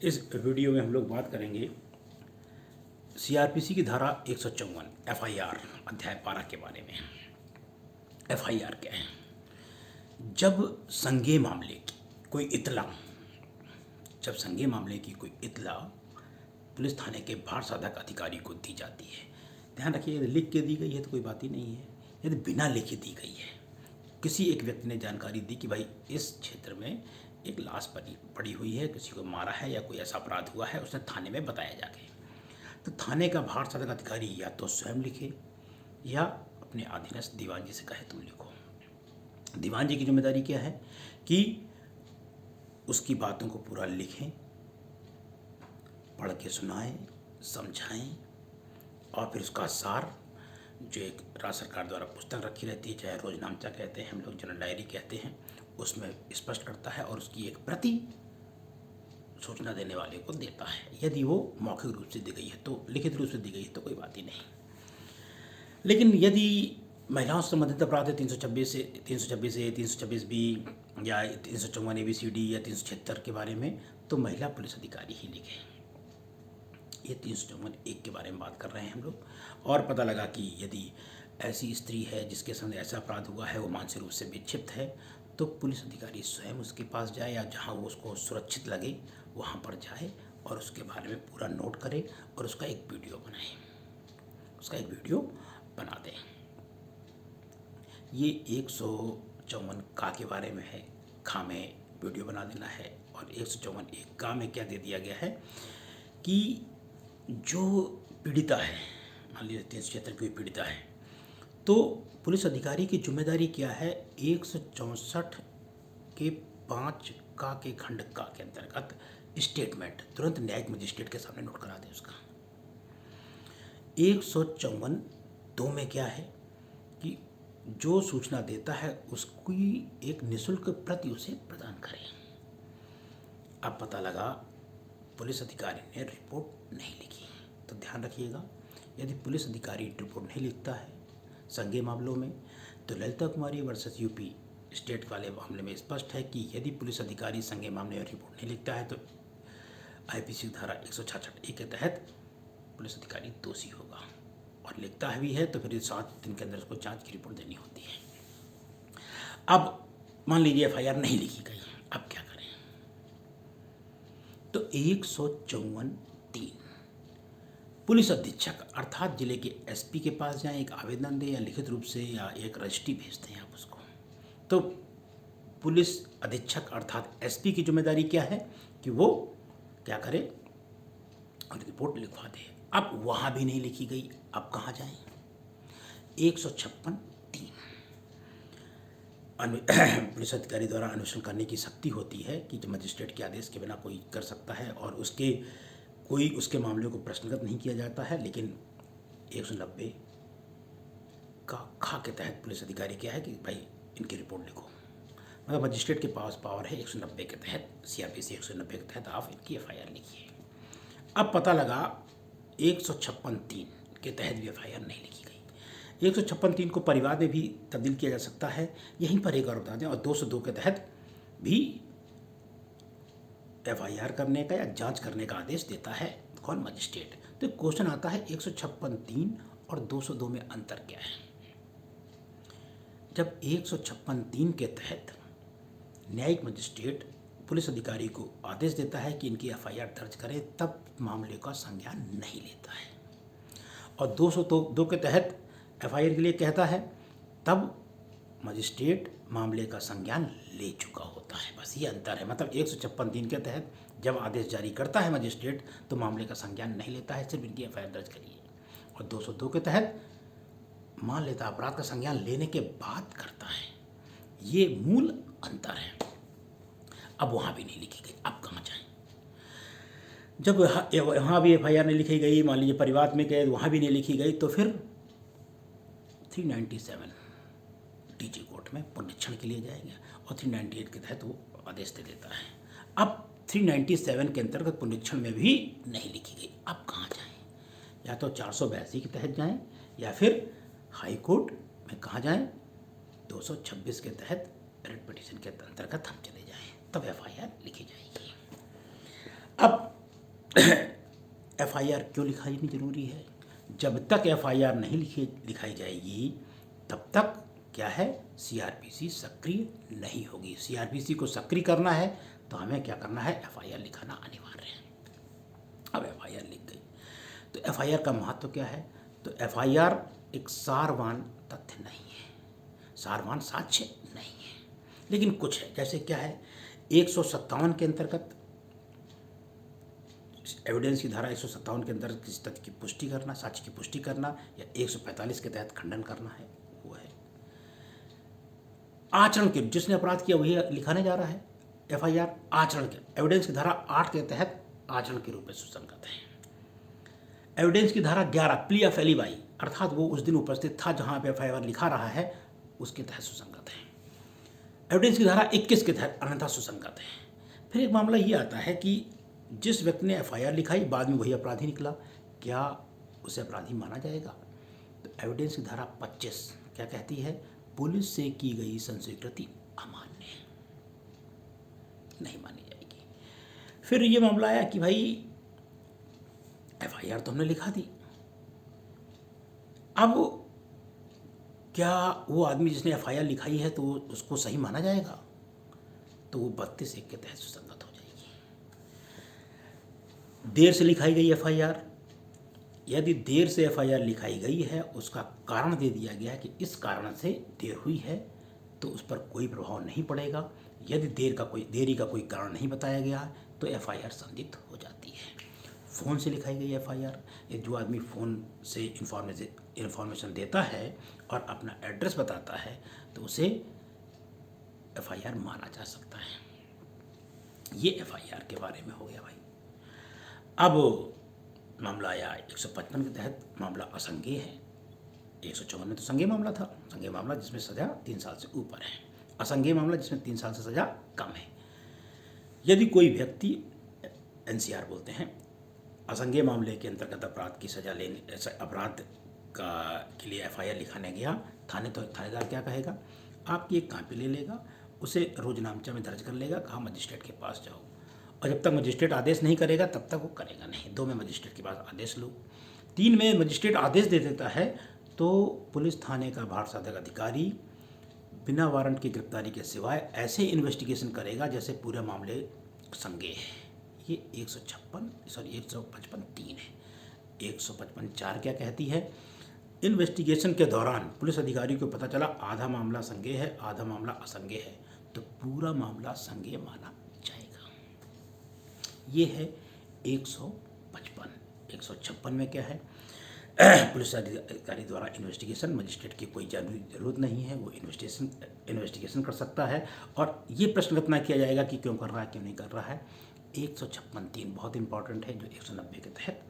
इस वीडियो में हम लोग बात करेंगे सीआरपीसी की धारा 154 एफआईआर अध्याय 12 के बारे में। एफआईआर क्या है? जब संज्ञेय मामले की कोई इत्तला पुलिस थाने के भार साधक अधिकारी को दी जाती है। ध्यान रखिए, यदि लिख के दी गई है तो कोई बात ही नहीं है। यदि बिना लिखे दी गई है, किसी एक व्यक्ति ने जानकारी दी कि भाई इस क्षेत्र में एक लाश पड़ी हुई है, किसी को मारा है या कोई ऐसा अपराध हुआ है, उसने थाने में बताया जाके, तो थाने का भार साधक अधिकारी या तो स्वयं लिखे या अपने अधीनस्थ दीवान जी से कहे तुम लिखो। दीवान जी की जिम्मेदारी क्या है कि उसकी बातों को पूरा लिखें, पढ़ के सुनाएं, समझाएं और फिर उसका सार, जो एक राज्य सरकार द्वारा पुस्तक रखी रहती है, चाहे रोजनामचा कहते हैं, हम लोग जनरल डायरी कहते हैं, उसमें स्पष्ट करता है और उसकी एक प्रति सूचना देने वाले को देता है। यदि वो मौखिक रूप से दी गई है तो, लिखित रूप से दी गई है तो कोई बात ही नहीं। लेकिन यदि महिलाओं से संबंधित अपराध है 326 ए, 326 बी या 354 ABCD या 376 के बारे में, तो महिला पुलिस अधिकारी ही लिखे। ये 354 के बारे में बात कर रहे हैं हम लोग। और पता लगा कि यदि ऐसी स्त्री है जिसके सामने ऐसा अपराध हुआ है, वो मानसिक रूप से विक्षिप्त है, तो पुलिस अधिकारी स्वयं उसके पास जाए या जहाँ वो उसको सुरक्षित लगे वहाँ पर जाए और उसके बारे में पूरा नोट करे और उसका एक वीडियो बना दें। ये 154 का के बारे में है, खा में वीडियो बना देना है। और 154 का में क्या दे दिया गया है कि जो पीड़िता है, मान लीजिए 376 की पीड़िता है, तो पुलिस अधिकारी की जिम्मेदारी क्या है? 164 के 5 का के खंड का के अंतर्गत स्टेटमेंट तुरंत न्यायिक मजिस्ट्रेट के सामने नोट करा दे उसका। 154 2 में क्या है कि जो सूचना देता है उसकी एक निःशुल्क प्रति उसे प्रदान करें। अब पता लगा पुलिस अधिकारी ने रिपोर्ट नहीं लिखी, तो ध्यान रखिएगा, यदि पुलिस अधिकारी रिपोर्ट नहीं लिखता है संज्ञेय मामलों में, तो ललिता कुमारी वर्सेस यूपी स्टेट वाले मामले में स्पष्ट है कि यदि पुलिस अधिकारी संज्ञेय मामले में रिपोर्ट नहीं लिखता है तो आईपीसी धारा 166 के तहत पुलिस अधिकारी दोषी होगा। और लिखता भी है तो फिर 7 दिन के अंदर उसको जांच की रिपोर्ट देनी होती है। अब मान लीजिए एफआईआर नहीं लिखी गई, अब क्या करें? तो 154(3) पुलिस अधीक्षक अर्थात जिले के एसपी के पास जाएं, एक आवेदन दें या लिखित रूप से या एक रजिस्ट्री भेज दें आप उसको। तो पुलिस अधीक्षक अर्थात एसपी की जिम्मेदारी क्या है कि वो क्या करे और रिपोर्ट लिखवा दे। अब वहाँ भी नहीं लिखी गई, अब कहाँ जाएं? 156(3) पुलिस अधिकारी द्वारा अन्वेषण करने की शक्ति होती है कि जो मजिस्ट्रेट के आदेश के बिना कोई कर सकता है और कोई उसके मामले को प्रश्नगत नहीं किया जाता है। लेकिन 190 का खा के तहत पुलिस अधिकारी क्या है कि भाई इनकी रिपोर्ट लिखो, मतलब मजिस्ट्रेट के पास पावर है 190 के तहत, सीआरपीसी 190 के तहत आप इनकी एफआईआर लिखिए। अब पता लगा 156(3) के तहत भी एफआईआर नहीं लिखी गई। 156(3) को परिवार में भी तब्दील किया जा सकता है। यहीं पर एक और बता दें, और 202 के तहत भी एफआईआर करने का या जांच करने का आदेश देता है कौन? मजिस्ट्रेट। तो क्वेश्चन आता है 156(3) और 202 में अंतर क्या है? जब 156(3) के तहत न्यायिक मजिस्ट्रेट पुलिस अधिकारी को आदेश देता है कि इनकी एफआईआर दर्ज करें, तब मामले का संज्ञान नहीं लेता है। और 202 के तहत एफआईआर के लिए कहता है, तब मजिस्ट्रेट मामले का संज्ञान ले चुका होता है। बस ये अंतर है। मतलब 156(3) के तहत जब आदेश जारी करता है मजिस्ट्रेट तो मामले का संज्ञान नहीं लेता है, सिर्फ इनकी एफआईआर दर्ज करिए। और 202 के तहत मान लेता, अपराध का संज्ञान लेने के बाद करता है। ये मूल अंतर है। अब वहाँ भी नहीं लिखी गई, अब कहाँ जाएं? जब वहाँ भी एफआईआर नहीं लिखी गई, मान लीजिए परिवार में गए वहाँ भी नहीं लिखी गई, तो फिर 397 डीजी कोर्ट में पुनरीक्षण के लिए जाएंगे और 398 के तहत वो आदेश दे देता है। अब 397 के अंतर्गत पुनरीक्षण में भी नहीं लिखी गई, अब कहाँ जाएं? या तो 482 के तहत जाएं या फिर हाई कोर्ट में कहाँ जाएं? 226 के तहत रिट पिटीशन के अंतर्गत हम चले जाएं, तब एफआईआर लिखी जाएगी। अब एफआईआर क्यों लिखानी जरूरी है? जब तक एफआईआर नहीं लिखाई जाएगी तब तक क्या है, सीआरपीसी सक्रिय नहीं होगी। सीआरपीसी को सक्रिय करना है तो हमें क्या करना है, एफआईआर लिखाना अनिवार्य है। अब एफआईआर लिख गई तो एफआईआर का महत्व क्या है? तो एफआईआर एक सारवान तथ्य नहीं है, सारवान साक्ष्य नहीं है, लेकिन कुछ है। जैसे क्या है, 157 के अंतर्गत, एविडेंस की धारा 157 के अंदर किसी तथ्य की पुष्टि करना, साक्ष्य की पुष्टि करना, या 145 के तहत खंडन करना है, वो है। आचरण के, जिसने अपराध किया वही लिखाने जा रहा है एफआईआर, आचरण के, एविडेंस की धारा 8 के तहत आचरण के रूप में सुसंगत है। एविडेंस की धारा 11 प्ली ऑफ एलिबाई, अर्थात वो उस दिन उपस्थित था जहां पे एफआईआर लिखा रहा है, उसके तहत सुसंगत है। एविडेंस की धारा 21 के तहत अन्यथा सुसंगत है। फिर एक मामला ये आता है कि जिस व्यक्ति ने एफआईआर लिखाई बाद में वही अपराधी निकला, क्या उसे अपराधी माना जाएगा? तो एविडेंस की धारा 25 क्या कहती है, पुलिस से की गई संस्वीकृति अमान्य है, नहीं मानी जाएगी। फिर ये मामला आया कि भाई एफआईआर तो हमने लिखा दी, अब क्या वो आदमी जिसने एफआईआर लिखाई है तो उसको सही माना जाएगा? तो वो 32(1) के तहत सुसंगत हो जाएगी। देर से लिखाई गई एफआईआर, यदि देर से एफआईआर लिखाई गई है, उसका कारण दे दिया गया है कि इस कारण से देर हुई है, तो उस पर कोई प्रभाव नहीं पड़ेगा। यदि देरी का कोई कारण नहीं बताया गया है तो एफआईआर संदिग्ध हो जाती है। फ़ोन से लिखाई गई एफआईआर, ये जो आदमी फ़ोन से इन्फॉर्मेशन देता है और अपना एड्रेस बताता है तो उसे एफआईआर माना जा सकता है। ये एफआईआर के बारे में हो गया भाई। अब मामला आया 155 के तहत, मामला असंज्ञेय है। 154 में तो संज्ञेय मामला था, संज्ञेय मामला जिसमें सज़ा 3 साल से ऊपर है, असंज्ञेय मामला जिसमें 3 साल से सज़ा कम है। यदि कोई व्यक्ति, एनसीआर बोलते हैं, असंज्ञेय मामले के अंतर्गत अपराध की सज़ा लेने, अपराध के लिए एफआईआर लिखाने गया थाने, तो थानेदार क्या कहेगा, आपकी एक कापी ले लेगा, उसे रोजनामचा में दर्ज कर लेगा, कहा मजिस्ट्रेट के पास जाओ, और जब तक मजिस्ट्रेट आदेश नहीं करेगा तब तक वो करेगा नहीं। 2 में मजिस्ट्रेट के पास आदेश लो, 3 में मजिस्ट्रेट आदेश दे देता है तो पुलिस थाने का भारत साधक अधिकारी बिना वारंट की गिरफ्तारी के सिवाय ऐसे इन्वेस्टिगेशन करेगा जैसे पूरे मामले संज्ञेय है। ये 155(3) है। 155(4) क्या कहती है, इन्वेस्टिगेशन के दौरान पुलिस अधिकारी को पता चला आधा मामला संज्ञेय है, आधा मामला असंज्ञेय है, तो पूरा मामला संज्ञेय माना जाएगा। ये है 155। 156 में क्या है, पुलिस अधिकारी द्वारा इन्वेस्टिगेशन, मजिस्ट्रेट की कोई जरूरत नहीं है, वो इन्वेस्टिगेशन कर सकता है, और ये प्रश्न रचना किया जाएगा कि क्यों कर रहा है, क्यों नहीं कर रहा है। 156(3) बहुत इंपॉर्टेंट है, जो 190 के तहत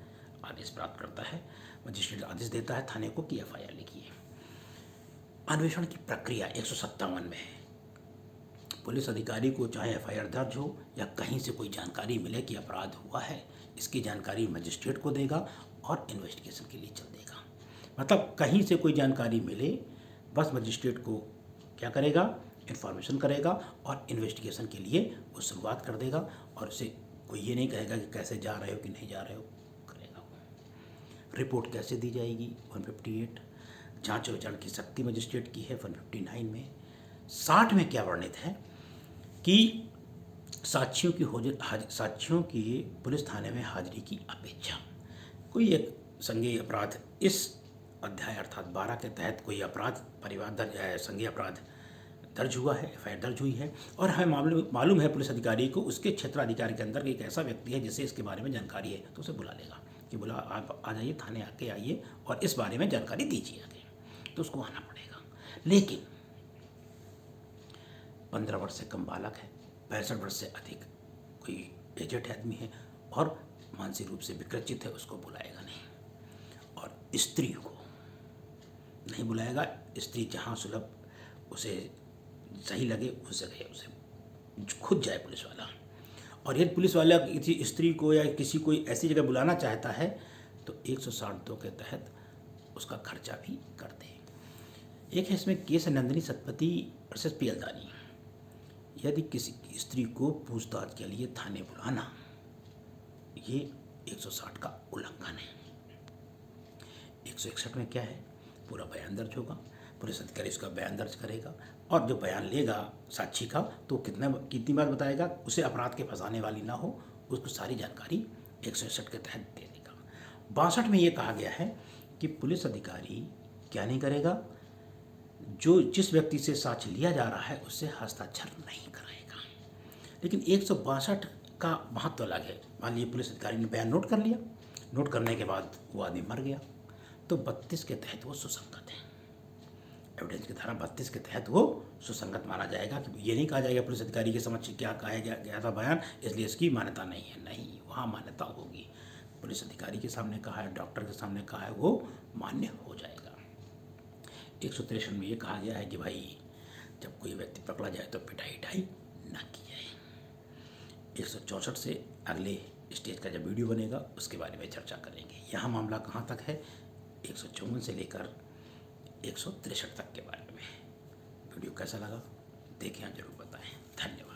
आदेश प्राप्त करता है। मजिस्ट्रेट आदेश देता है थाने को कि एफआईआर लिखिए। अन्वेषण की प्रक्रिया 157 में है, पुलिस अधिकारी को चाहे एफआईआर दर्ज हो या कहीं से कोई जानकारी मिले कि अपराध हुआ है, इसकी जानकारी मजिस्ट्रेट को देगा और इन्वेस्टिगेशन के लिए चल देगा। मतलब कहीं से कोई जानकारी मिले, बस मजिस्ट्रेट को क्या करेगा, इन्फॉर्मेशन करेगा और इन्वेस्टिगेशन के लिए वो शुरुआत कर देगा, और उसे कोई ये नहीं कहेगा कि कैसे जा रहे हो कि नहीं जा रहे हो, करेगा वो। रिपोर्ट कैसे दी जाएगी, 158। जांच और विचारण की शक्ति मजिस्ट्रेट की है 159 में। 60 में क्या वर्णित है कि साक्ष्यों की पुलिस थाने में हाजिरी की अपेक्षा। कोई एक संज्ञेय अपराध, इस अध्याय अर्थात 12 के तहत कोई अपराध संज्ञेय अपराध दर्ज हुआ है, एफआईआर दर्ज हुई है, और हमें मालूम है पुलिस अधिकारी को उसके क्षेत्राधिकार के अंदर एक ऐसा व्यक्ति है जिसे इसके बारे में जानकारी है, तो उसे बुला लेगा कि बोला आप आ जाइए, थाने आके आइए और इस बारे में जानकारी दीजिए आगे, तो उसको आना पड़ेगा। लेकिन 15 वर्ष से कम बालक है, 65 वर्ष से अधिक कोई एजेड आदमी है और मानसिक रूप से विकृचित है, उसको बुलाएगा नहीं। और स्त्री को नहीं बुलाएगा, स्त्री जहाँ सुलभ उसे सही लगे उस जगह उसे खुद जाए पुलिस वाला। और यदि पुलिस वाला किसी स्त्री को या किसी कोई ऐसी जगह बुलाना चाहता है तो 162 के तहत उसका खर्चा भी कर दे। एक है इसमें केस नंदिनी सतपथी वर्सेस पियलदानी। यदि किसी स्त्री को पूछताछ के लिए थाने बुलाना, ये 160 का उल्लंघन है। 161 में क्या है, पूरा बयान दर्ज होगा, पुलिस अधिकारी उसका बयान दर्ज करेगा और जो बयान लेगा साक्षी का तो कितनी बार बताएगा, उसे अपराध के फंसाने वाली ना हो, उसको सारी जानकारी 161 के तहत दे देगा। 62 में ये कहा गया है कि पुलिस अधिकारी क्या नहीं करेगा, जो जिस व्यक्ति से साक्ष्य लिया जा रहा है उससे हस्ताक्षर नहीं कराएगा। लेकिन 162 का महत्व अलग है। मान लीजिए पुलिस अधिकारी ने बयान नोट कर लिया, नोट करने के बाद वो आदमी मर गया, तो 32 के तहत वो सुसंगत है। एविडेंस की धारा 32 के तहत वो सुसंगत माना जाएगा। कि ये नहीं कहा जाएगा पुलिस अधिकारी के समक्ष क्या कहा गया था बयान, इसलिए इसकी मान्यता नहीं है। नहीं, वहाँ मान्यता होगी। पुलिस अधिकारी के सामने कहा है, डॉक्टर के सामने कहा है, वो मान्य हो जाएगा। 163 में ये कहा गया है कि भाई जब कोई व्यक्ति पकड़ा जाए तो पिटाई ढाई ना की जाए। 164 से अगले स्टेज का जब वीडियो बनेगा उसके बारे में चर्चा करेंगे। यहाँ मामला कहाँ तक है, 154 से लेकर 163 तक के बारे में। वीडियो कैसा लगा देखें, जरूर बताएं। धन्यवाद।